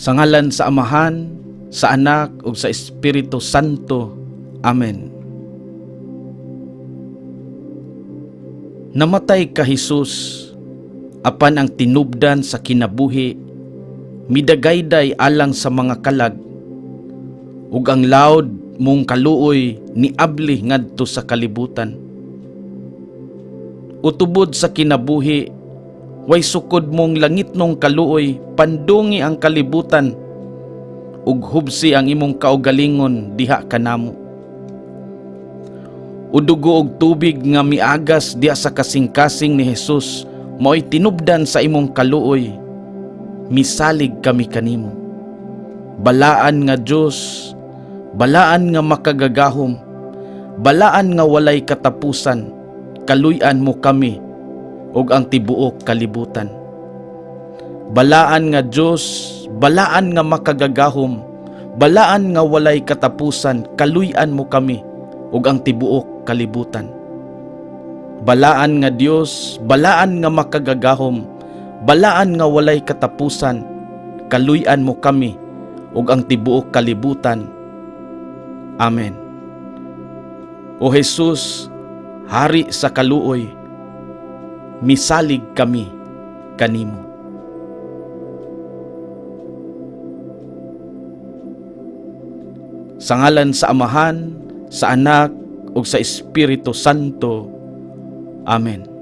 Sa ngalan sa Amahan, sa Anak, ug sa Espiritu Santo. Amen. Namatay ka Hesus, apan ang tinubdan sa kinabuhi, midagayday alang sa mga kalag, ug ang laod mong kaluoy ni abli ngadto sa kalibutan. Utubod sa kinabuhi, way sukod mong langitnong kaluoy, pandungi ang kalibutan, ug hubsi ang imong kaugalingon diha kanamo. Udugo og tubig nga miagas diha sa kasing-kasing ni Hesus, mao'y tinubdan sa imong kaluoy, misalig kami kanimo. Balaan nga Dios, balaan nga makagagahom, balaan nga walay katapusan, kaluy-an mo kami ug ang tibuok kalibutan. Balaan nga Dios, balaan nga makagagahom, balaan nga walay katapusan, kaluy-an mo kami ug ang tibuok kalibutan. Balaan nga Dios, balaan nga makagagahom, balaan nga walay katapusan, kaluy-an mo kami ug ang tibuok kalibutan. Amen. O Jesus, Hari sa kaluoy, misalig kami kanimo. Sa ngalan sa Amahan, sa Anak, ug sa Espiritu Santo. Amen.